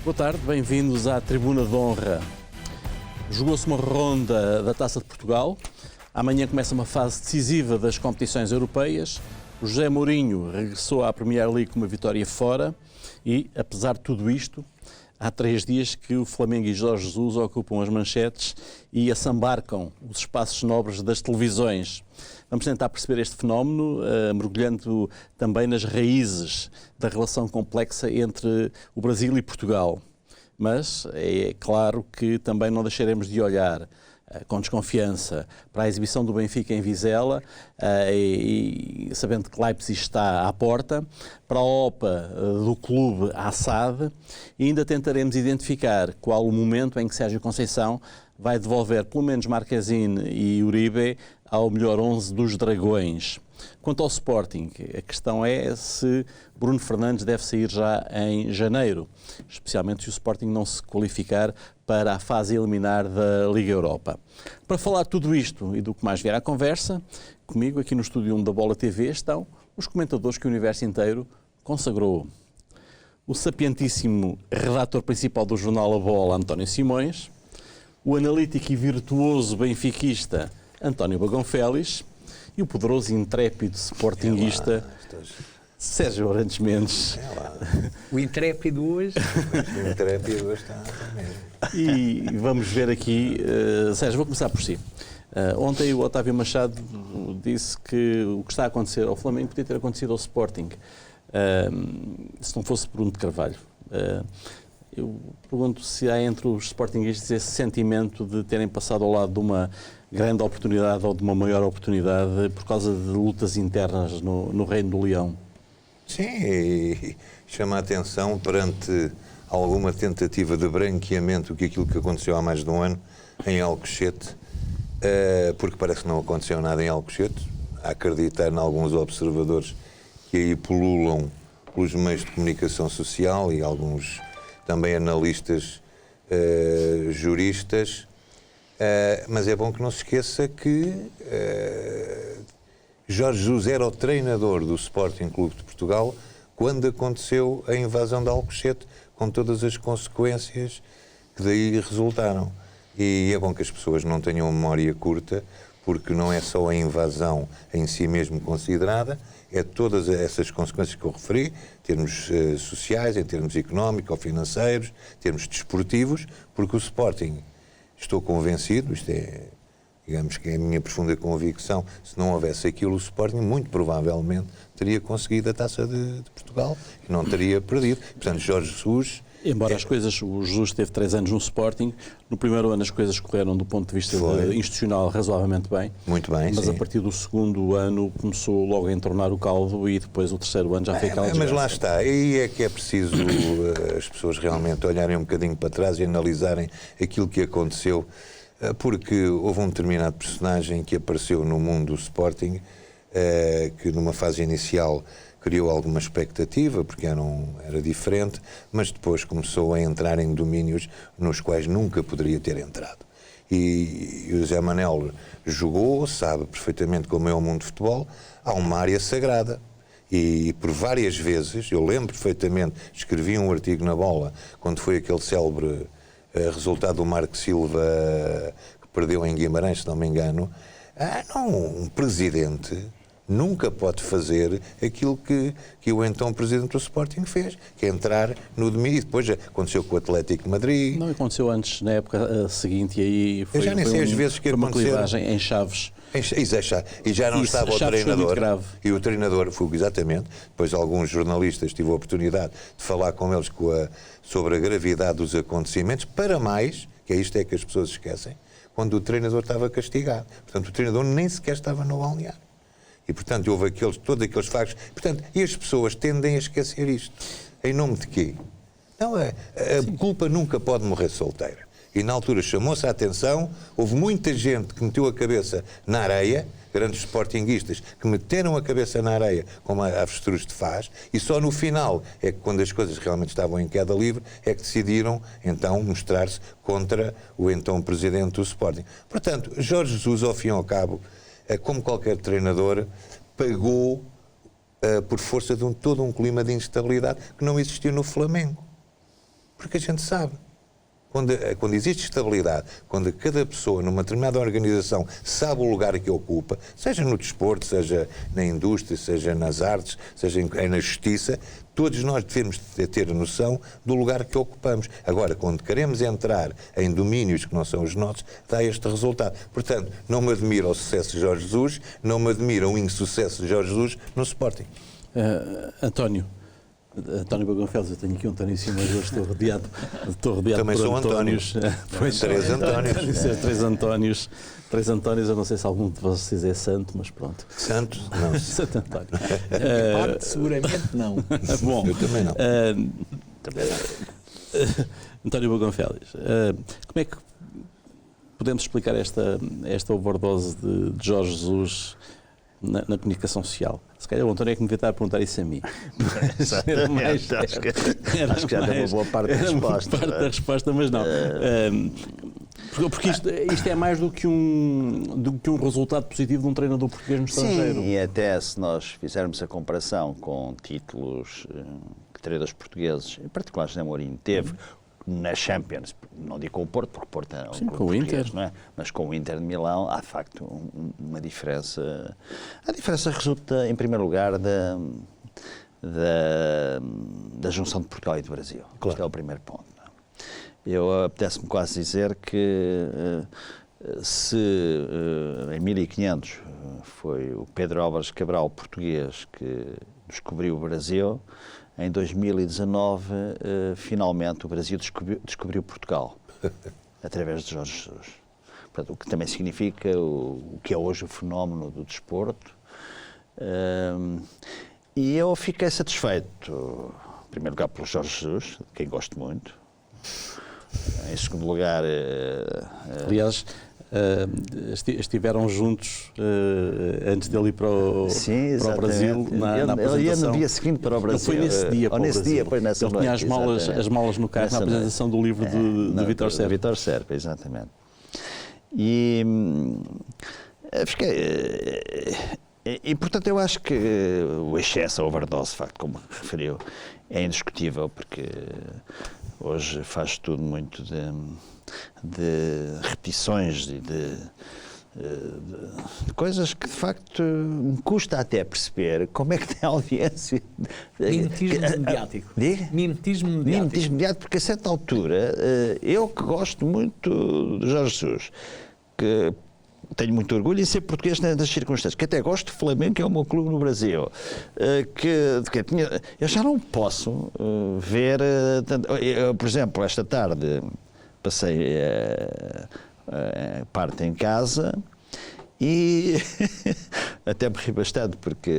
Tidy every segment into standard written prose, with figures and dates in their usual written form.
Boa tarde, bem-vindos à Tribuna de Honra. Jogou-se uma ronda da Taça de Portugal. Amanhã começa uma fase decisiva das competições europeias. O José Mourinho regressou à Premier League com uma vitória fora e, apesar de tudo isto, há 3 dias que o Flamengo e Jorge Jesus ocupam as manchetes e assambarcam os espaços nobres das televisões. Vamos tentar perceber este fenómeno, mergulhando também nas raízes da relação complexa entre o Brasil e Portugal. Mas é claro que também não deixaremos de olhar com desconfiança para a exibição do Benfica em Vizela e sabendo que Leipzig está à porta, para a OPA do clube Assad, e ainda tentaremos identificar qual o momento em que Sérgio Conceição vai devolver pelo menos Marquezine e Uribe ao melhor 11 dos Dragões. Quanto ao Sporting, a questão é se Bruno Fernandes deve sair já em janeiro, especialmente se o Sporting não se qualificar para a fase eliminar da Liga Europa. Para falar de tudo isto e do que mais vier à conversa, comigo aqui no estúdio 1 da Bola TV estão os comentadores que o universo inteiro consagrou. O sapientíssimo redator principal do jornal A Bola, António Simões, o analítico e virtuoso benfiquista António Bagão Félix e o poderoso e intrépido sportinguista Sérgio Orantes Mendes. O intrépido hoje? O intrépido hoje está mesmo. E vamos ver aqui, Sérgio, vou começar por si. Ontem o Otávio Machado disse que o que está a acontecer ao Flamengo podia ter acontecido ao Sporting, se não fosse Bruno de Carvalho. Eu pergunto se há entre os sportinguistas esse sentimento de terem passado ao lado de uma grande oportunidade ou de uma maior oportunidade por causa de lutas internas no Reino do Leão. Sim, e chama a atenção perante alguma tentativa de branqueamento do que aquilo que aconteceu há mais de um ano em Alcochete, porque parece que não aconteceu nada em Alcochete, a acreditar em alguns observadores que aí pululam pelos meios de comunicação social e alguns também analistas juristas, mas é bom que não se esqueça que Jorge Jesus era o treinador do Sporting Clube de Portugal quando aconteceu a invasão de Alcochete, com todas as consequências que daí resultaram. E é bom que as pessoas não tenham memória curta, porque não é só a invasão em si mesmo considerada, é todas essas consequências que eu referi, em termos sociais, em termos económicos ou financeiros, em termos desportivos, porque o Sporting, estou convencido, isto é, digamos que é a minha profunda convicção, se não houvesse aquilo, o Sporting muito provavelmente teria conseguido a Taça de Portugal e não teria perdido. Portanto, Jorge Jesus... Embora o Jesus teve 3 anos no Sporting, no primeiro ano as coisas correram do ponto de vista institucional razoavelmente bem. Muito bem, mas sim. A partir do segundo ano começou logo a entornar o caldo e depois o terceiro ano já foi aquela desgraça. Mas lá está, aí é que é preciso as pessoas realmente olharem um bocadinho para trás e analisarem aquilo que aconteceu, porque houve um determinado personagem que apareceu no mundo do Sporting, que numa fase inicial criou alguma expectativa, porque era diferente, mas depois começou a entrar em domínios nos quais nunca poderia ter entrado. E o José Manel jogou, sabe perfeitamente como é o mundo de futebol, há uma área sagrada. E por várias vezes, eu lembro perfeitamente, escrevi um artigo na Bola, quando foi aquele célebre resultado do Marco Silva, que perdeu em Guimarães, se não me engano, um presidente nunca pode fazer aquilo que o então presidente do Sporting fez, que é entrar no domínio. Depois aconteceu com o Atlético de Madrid. Não, aconteceu antes, na época seguinte, e aí foi, eu já nem sei as vezes que uma aconteceu. clivagem em Chaves. E já não estava o treinador. E o treinador foi exatamente. Depois alguns jornalistas tive a oportunidade de falar com eles sobre a gravidade dos acontecimentos, para mais, que é isto que as pessoas esquecem, quando o treinador estava castigado. Portanto, o treinador nem sequer estava no balneário. E, portanto, houve todos aqueles factos. Portanto, e as pessoas tendem a esquecer isto. Em nome de quê? Não, a culpa nunca pode morrer solteira. E, na altura, chamou-se a atenção, houve muita gente que meteu a cabeça na areia, grandes sportinguistas, que meteram a cabeça na areia, como a avestruz de faz, e só no final, é que quando as coisas realmente estavam em queda livre, é que decidiram, então, mostrar-se contra o então presidente do Sporting. Portanto, Jorge Jesus, ao fim e ao cabo, como qualquer treinador, pagou por força de todo um clima de instabilidade que não existiu no Flamengo. Porque a gente sabe. Quando existe estabilidade, quando cada pessoa numa determinada organização sabe o lugar que ocupa, seja no desporto, seja na indústria, seja nas artes, seja na justiça, todos nós devemos ter noção do lugar que ocupamos. Agora, quando queremos entrar em domínios que não são os nossos, dá este resultado. Portanto, não me admira o sucesso de Jorge Jesus, não me admira o insucesso de Jorge Jesus no Sporting. António Bagonfeles, eu tenho aqui um António em cima, mas hoje estou rodeado Também por sou Antónios. Três Antónios. Três Antónios, eu não sei se algum de vocês é santo, mas pronto. Santo? Não. Santo António. Parte, seguramente não. Bom, Eu também não. António Bagonfeles, como é que podemos explicar esta overdose de Jorge Jesus na comunicação social? Se calhar o António é que me devia estar a perguntar isso a mim. Acho que já deu uma boa parte da resposta. Mas não. Porque isto é mais do que um resultado positivo de um treinador português no estrangeiro. Sim, e até se nós fizermos a comparação com títulos que treinadores portugueses, em particular José Mourinho, teve na Champions, não digo com o Porto, porque o Porto é um Sim, com o Inter, não é? Mas com o Inter de Milão há de facto uma diferença. A diferença resulta, em primeiro lugar, da junção de Portugal e do Brasil. Claro. Este é o primeiro ponto. Eu apetece-me quase dizer que se em 1500 foi o Pedro Álvares Cabral, português, que descobriu o Brasil, em 2019, finalmente, o Brasil descobriu Portugal, através de Jorge Jesus. Portanto, o que também significa o que é hoje o fenómeno do desporto. E eu fiquei satisfeito, em primeiro lugar, pelo Jorge Jesus, de quem gosto muito. Em segundo lugar... Aliás, estiveram juntos antes dele ir para o Brasil na apresentação. Ele ia no dia seguinte para o Brasil. Ele foi nesse dia para o Brasil. Ele tinha as malas no carro na apresentação do livro de Vítor Serpa. Vítor Serpa, exatamente. E fiquei... portanto, eu acho que o excesso, a overdose, de facto, como referiu, é indiscutível, porque hoje faz tudo muito de repetições e de coisas que, de facto, me custa até perceber como é que tem audiência. Mimetismo mediático. Diga? Mimetismo mediático. Mimetismo mediático, porque a certa altura, eu que gosto muito de Jorge Jesus, que tenho muito orgulho em ser português nas circunstâncias, que até gosto de Flamengo, que é o meu clube no Brasil, eu já não posso ver, por exemplo, esta tarde passei parte em casa e até me ri bastante, porque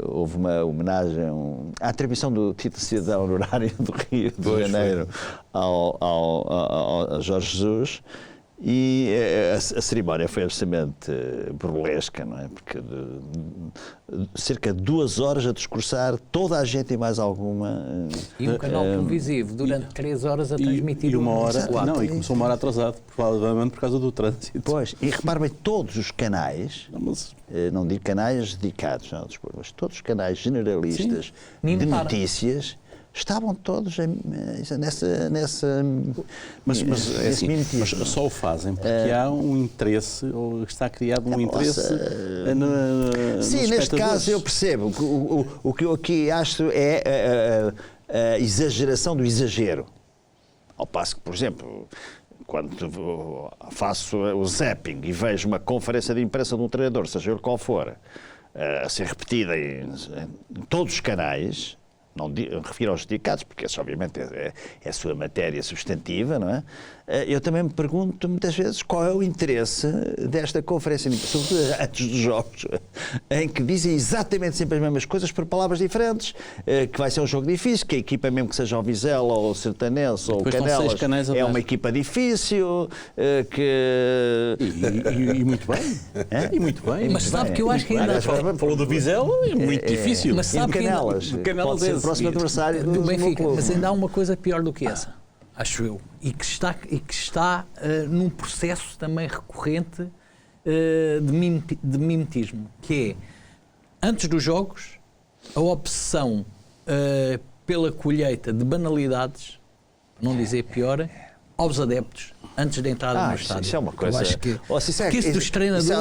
houve uma homenagem à atribuição do título de cidadão honorário do Rio de Janeiro ao Jorge Jesus. E a cerimónia foi absolutamente burlesca, não é? Porque cerca de 2 horas a discursar, toda a gente e mais alguma. E um canal televisivo durante 3 horas a transmitir. E uma hora. Não, e começou uma hora atrasado, provavelmente por causa do trânsito. Pois, e repare bem, todos os canais, não digo canais dedicados ao desporto, mas todos os canais generalistas de notícias. Estavam todos nessa mas é assim, mas só o fazem porque há um interesse, ou está criado um interesse sim, neste caso eu percebo. O que eu aqui acho é a exageração do exagero. Ao passo que, por exemplo, quando faço o zapping e vejo uma conferência de imprensa de um treinador, seja ele qual for, a ser repetida em todos os canais, não refiro aos dedicados, porque essa obviamente é a sua matéria substantiva, não é? Eu também me pergunto muitas vezes qual é o interesse desta conferência, sobretudo antes dos jogos, em que dizem exatamente sempre as mesmas coisas por palavras diferentes, que vai ser um jogo difícil, que a equipa, mesmo que seja o Vizela ou o Sertanense ou o Canelas, é uma equipa difícil, que... E muito bem. E muito bem. Mas sabe que eu acho que ainda... Falou do Vizela, é muito difícil. Mas sabe que Canelas pode ser o próximo adversário do Benfica. Mas ainda há uma coisa pior do que essa, acho eu, e que está num processo também recorrente de mimetismo, que é, antes dos jogos, a obsessão pela colheita de banalidades não dizer pior, aos adeptos antes de entrar no estádio. Isso é uma coisa. Eu acho que, isso dos treinadores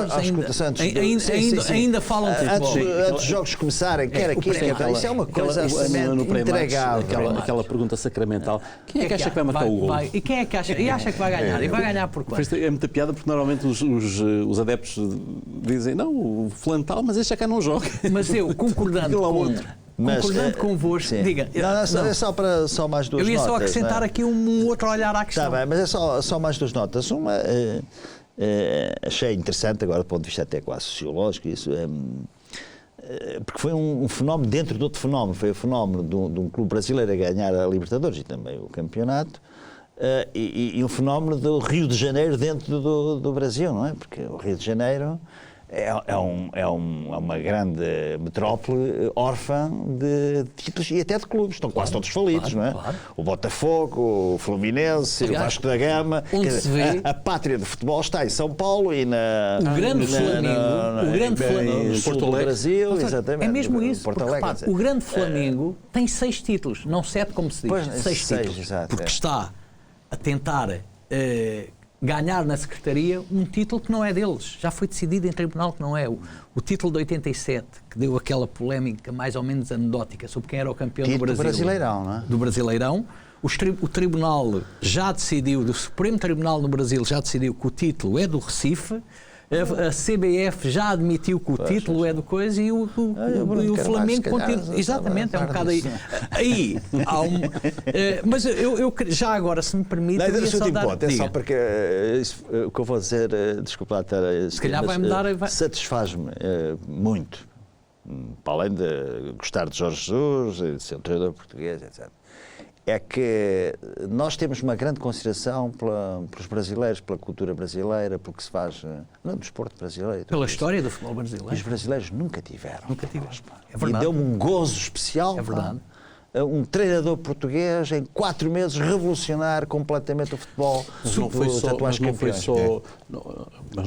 ainda falam de futebol. Antes dos jogos começarem, quer aqui, quer aqui. Isso é uma coisa intragável. Aquela pergunta sacramental. Quem é que acha que vai marcar o gol? E quem é que acha? E acha que vai ganhar? E vai ganhar por quanto? É muita piada porque normalmente os adeptos dizem não, o fulano tal, mas este já cá não joga. Mas eu, concordando convosco, diga. É só mais duas notas. Eu ia só acrescentar aqui um outro olhar à questão. Está bem, mas é só mais duas notas. Uma, achei interessante, agora do ponto de vista até quase sociológico, isso, porque foi um fenómeno dentro de outro fenómeno. Foi o fenómeno de um clube brasileiro a ganhar a Libertadores e também o campeonato, e um fenómeno do Rio de Janeiro dentro do Brasil, não é? Porque o Rio de Janeiro é uma grande metrópole órfã de títulos e até de clubes. Estão quase todos falidos, não é? Claro. O Botafogo, o Fluminense, o Vasco da Gama. A pátria do futebol está em São Paulo e o grande Flamengo em Porto Alegre, Brasil, exatamente. É mesmo isso. Porque, repare, o grande Flamengo tem 6 títulos, não 7 como se diz. 6 títulos. Exato, porque está a tentar ganhar na Secretaria um título que não é deles. Já foi decidido em tribunal que não é. O título de 87, que deu aquela polémica mais ou menos anedótica sobre quem era o campeão do Brasil. Do Brasileirão, não é? Do Brasileirão. O Tribunal já decidiu, o Supremo Tribunal no Brasil já decidiu que o título é do Recife. A CBF já admitiu que o título é do coisa e o Flamengo continua. Exatamente, é um bocado aí. Aí há mas eu já agora, se me permite. É só porque o que eu vou dizer, desculpa lá, se calhar vai-me dar. Satisfaz-me muito, para além de gostar de Jorge Jesus, de ser um treinador português, etc. É que nós temos uma grande consideração pelos brasileiros, pela cultura brasileira, pelo que se faz no desporto brasileiro. Pela história do futebol brasileiro. Os brasileiros nunca tiveram. É verdade. E deu-me um gozo especial. É verdade. Um treinador português em 4 meses revolucionar completamente o futebol. Mas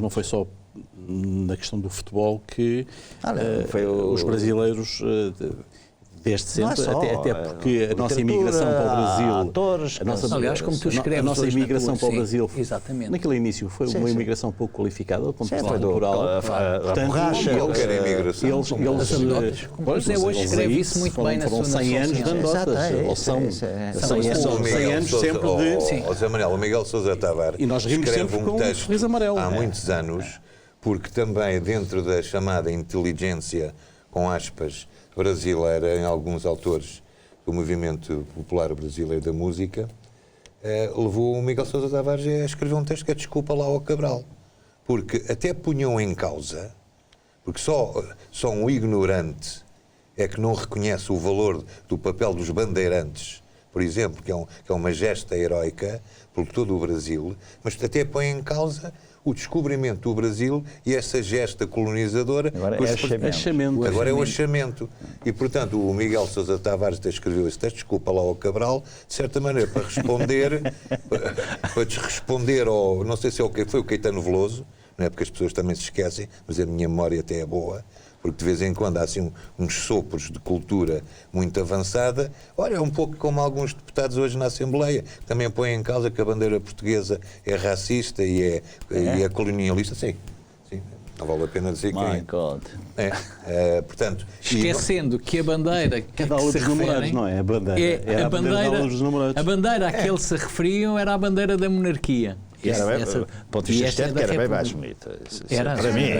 não foi só na questão do futebol que os brasileiros... Desde sempre, até porque a nossa imigração para o Brasil, aliás, como tu escreves, a nossa imigração para o Brasil, exatamente. Naquele início foi uma imigração pouco qualificada, do ponto de vista cultural. Portanto, ele quer a imigração. José hoje escreve isso muito bem na sua 100 anos de anedotas, ou são 100 anos sempre de... José Manuel, o Miguel Sousa Tavares escreve um texto há muitos anos, porque também dentro da chamada inteligência, com aspas, brasileira, em alguns autores do movimento popular brasileiro da música, levou o Miguel Sousa Tavares a escrever um texto que é Desculpa lá ao Cabral. Porque até punham em causa, porque só um ignorante é que não reconhece o valor do papel dos bandeirantes, por exemplo, que é uma gesta heroica por todo o Brasil, mas até põe em causa o descobrimento do Brasil e essa gesta colonizadora. Agora é achamento. Agora é o achamento. E, portanto, o Miguel Sousa Tavares escreveu esse texto, Desculpa lá ao Cabral, de certa maneira, para responder, para desresponder ao, não sei se foi o Caetano Veloso, não é, porque as pessoas também se esquecem, mas a minha memória até é boa, porque de vez em quando há assim uns sopros de cultura muito avançada. Olha, é um pouco como alguns deputados hoje na Assembleia, que também põem em causa que a bandeira portuguesa é racista e é colonialista. Sim, não vale a pena dizer que portanto, esquecendo que a bandeira que da aula dos namorados, não é? A bandeira. A bandeira a que eles se referiam era a bandeira da monarquia. Ponto de vista estético era bem mais bonito. Era, para mim.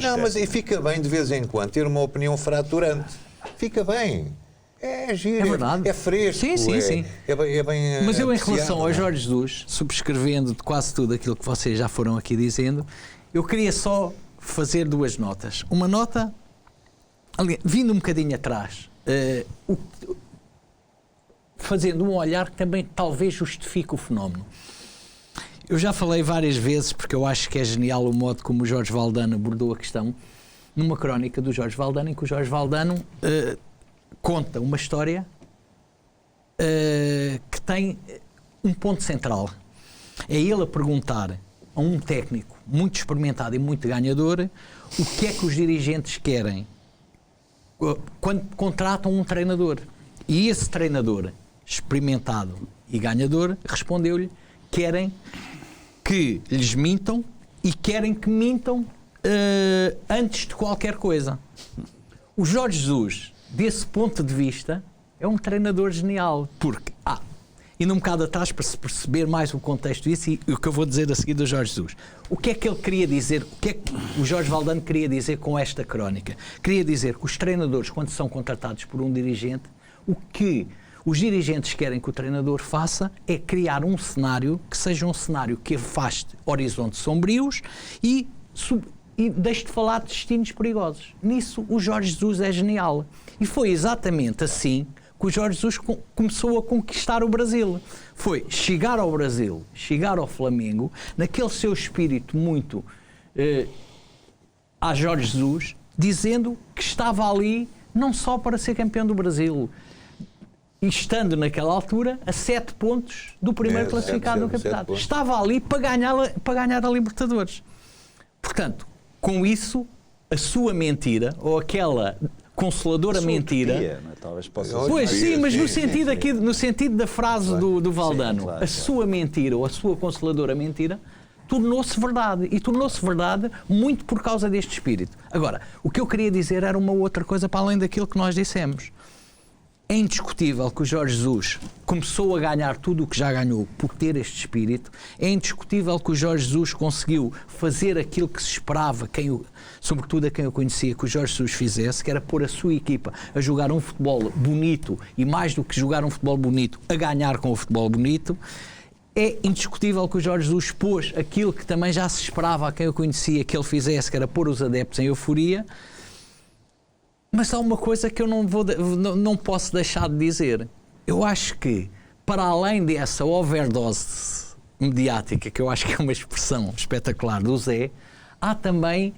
Não, mas fica bem de vez em quando ter uma opinião fraturante. Fica bem. É giro, é verdade. É fresco. Sim. É bem mas eu, em relação ao Jorge Jesus, subscrevendo de quase tudo aquilo que vocês já foram aqui dizendo, eu queria só fazer 2 notas. Uma nota, vindo um bocadinho atrás, fazendo um olhar que também talvez justifique o fenómeno. Eu já falei várias vezes, porque eu acho que é genial o modo como o Jorge Valdano abordou a questão, numa crónica do Jorge Valdano, em que o Jorge Valdano conta uma história que tem um ponto central. É ele a perguntar a um técnico muito experimentado e muito ganhador o que é que os dirigentes querem quando contratam um treinador. E esse treinador experimentado e ganhador, respondeu-lhe: querem que lhes mintam e querem que mintam antes de qualquer coisa. O Jorge Jesus, desse ponto de vista, é um treinador genial, porque indo um bocado atrás para se perceber mais o contexto disso e o que eu vou dizer a seguir do Jorge Jesus. O que é que ele queria dizer, o que é que o Jorge Valdano queria dizer com esta crónica? Queria dizer que os treinadores, quando são contratados por um dirigente, o que os dirigentes querem que o treinador faça é criar um cenário que seja um cenário que afaste horizontes sombrios e deixe de falar de destinos perigosos. Nisso o Jorge Jesus é genial. E foi exatamente assim que o Jorge Jesus começou a conquistar o Brasil. Foi chegar ao Brasil, chegar ao Flamengo, naquele seu espírito muito a Jorge Jesus, dizendo que estava ali não só para ser campeão do Brasil, e estando naquela altura a 7 pontos do primeiro classificado no campeonato. Estava ali para ganhar a Libertadores. Portanto, com isso, a sua mentira, ou aquela consoladora mentira. Utopia, não é? Talvez possa ser. Pois sim, mas no sentido da frase do Valdano, sim, claro, a sua mentira ou a sua consoladora mentira tornou-se verdade. E tornou-se verdade muito por causa deste espírito. Agora, o que eu queria dizer era uma outra coisa para além daquilo que nós dissemos. É indiscutível que o Jorge Jesus começou a ganhar tudo o que já ganhou por ter este espírito. É indiscutível que o Jorge Jesus conseguiu fazer aquilo que se esperava, sobretudo a quem eu conhecia, que o Jorge Jesus fizesse, que era pôr a sua equipa a jogar um futebol bonito e, mais do que jogar um futebol bonito, a ganhar com o futebol bonito. É indiscutível que o Jorge Jesus pôs aquilo que também já se esperava a quem eu conhecia que ele fizesse, que era pôr os adeptos em euforia. Mas há uma coisa que eu não posso deixar de dizer. Eu acho que, para além dessa overdose mediática, que eu acho que é uma expressão espetacular do Zé, há também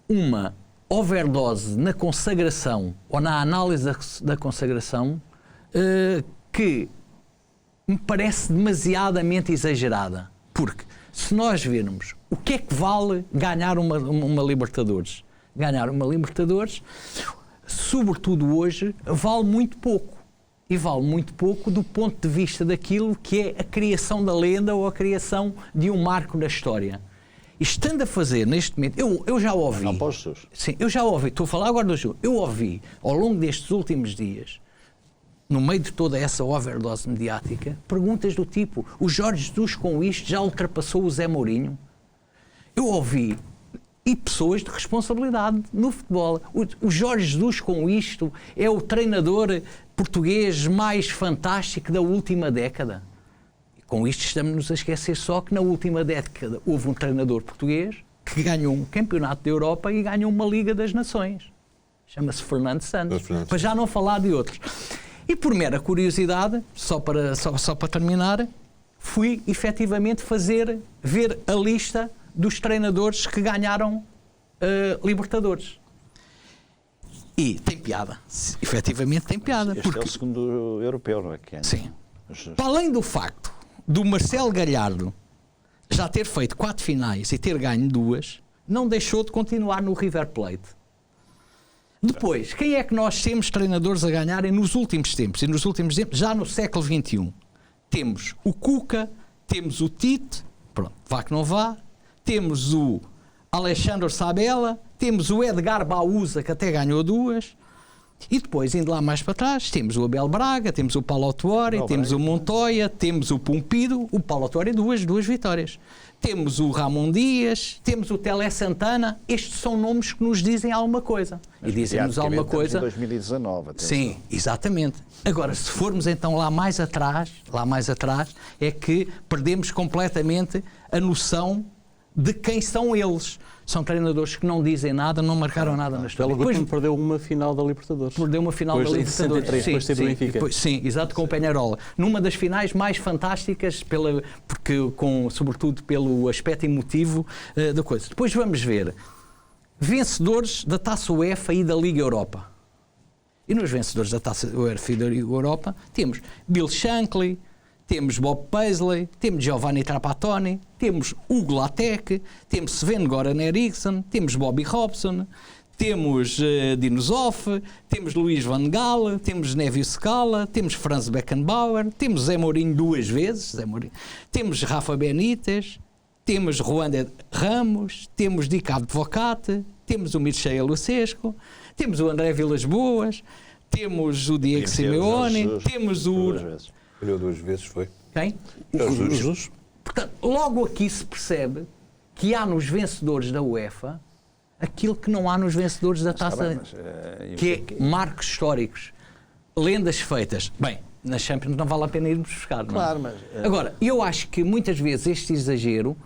uma overdose na consagração, ou na análise da consagração, que me parece demasiadamente exagerada. Porque, se nós virmos o que é que vale ganhar uma Libertadores? Ganhar uma Libertadores, sobretudo hoje, vale muito pouco. E vale muito pouco do ponto de vista daquilo que é a criação da lenda ou a criação de um marco na história. E estando a fazer neste momento, eu já ouvi. Não para os Jesus. Sim, eu já ouvi, estou a falar agora do Jesus. Eu ouvi ao longo destes últimos dias, no meio de toda essa overdose mediática, perguntas do tipo: o Jorge Jesus com isto já ultrapassou o Zé Mourinho? Eu ouvi. E pessoas de responsabilidade no futebol. O Jorge Jesus com isto é o treinador português mais fantástico da última década. E com isto estamos-nos a esquecer só que na última década houve um treinador português que ganhou um campeonato da Europa e ganhou uma Liga das Nações. Chama-se Fernando Santos. Para já não falar de outros. E por mera curiosidade, só para terminar, fui efetivamente ver a lista dos treinadores que ganharam Libertadores. E tem piada. Efetivamente tem piada. Este é o segundo europeu, não é? Sim. Para além do facto do Marcelo Galhardo já ter feito 4 finais e ter ganho 2, não deixou de continuar no River Plate. Depois, quem é que nós temos treinadores a ganharem nos últimos tempos? E nos últimos tempos, já no século XXI. Temos o Cuca, temos o Tite, pronto, vá que não vá. Temos o Alexandre Sabella, temos o Edgar Bauza, que até ganhou 2, e depois, indo lá mais para trás, temos o Abel Braga, temos o Paulo Autuori, temos o Montoya, temos o Pumpido, o Paulo Autuori, duas vitórias. Temos o Ramon Dias, temos o Tele Santana. Estes são nomes que nos dizem alguma coisa. Mas e dizem-nos alguma coisa. Em 2019, atenção. Sim, exatamente. Agora, se formos então lá mais atrás, é que perdemos completamente a noção de quem são eles. São treinadores que não dizem nada, não marcaram nada na história. Depois perdeu uma final da Libertadores. Perdeu uma final da Libertadores. Depois teve o Benfica. Sim, exato, com o Peñarol. Numa das finais mais fantásticas, sobretudo pelo aspecto emotivo da coisa. Depois vamos ver vencedores da Taça UEFA e da Liga Europa. E nos vencedores da Taça UEFA e da Liga Europa temos Bill Shankly, temos Bob Paisley, temos Giovanni Trapattoni, temos Hugo Latec, temos Sven-Goran Eriksson, temos Bobby Robson, temos Dinosoff, temos Luís Van Gaal, temos Nevio Scala, temos Franz Beckenbauer, temos Zé Mourinho 2 vezes, temos Rafa Benítez, temos Juan de Ramos, temos Dick Advocaat, temos o Mircea Lucescu, temos o André Vilas-Boas, temos o Diego Simeone, temos o... Olhou 2 vezes, foi? Quem? Jorge Jesus. Portanto, logo aqui se percebe que há nos vencedores da UEFA aquilo que não há nos vencedores da Taça, que é marcos históricos, lendas feitas. Bem, na Champions não vale a pena irmos buscar, não é? Claro, mas... Agora, eu acho que muitas vezes este exagero,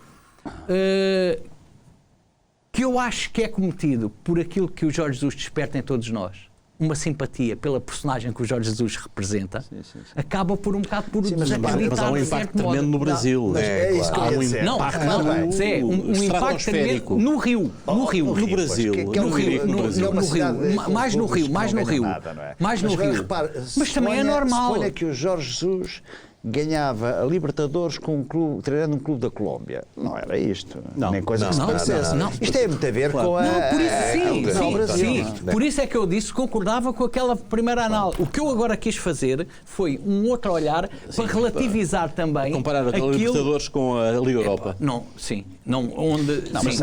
que eu acho que é cometido por aquilo que o Jorge Jesus desperta em todos nós, uma simpatia pela personagem que o Jorge Jesus representa, acaba por um bocado por desacreditar. Mas há um impacto tremendo no Brasil. É isso que eu ia dizer. Não, Zé, um impacto tremendo no Rio. No Brasil. No Rio. Mais no Rio. Mais no Rio. Mas também é normal. Suponha que o Jorge Jesus ganhava a Libertadores com um clube, treinando um clube da Colômbia. Não era isto. Não. Nem coisa que se parecesse. Não. Isto tem muito a ver com a... Não, por isso sim. Brasil. Por isso é que eu disse que concordava com aquela primeira análise. O que eu agora quis fazer foi um outro olhar para relativizar também Comparar a Libertadores com a Liga Europa. Não, sim. Não, onde... Não, mas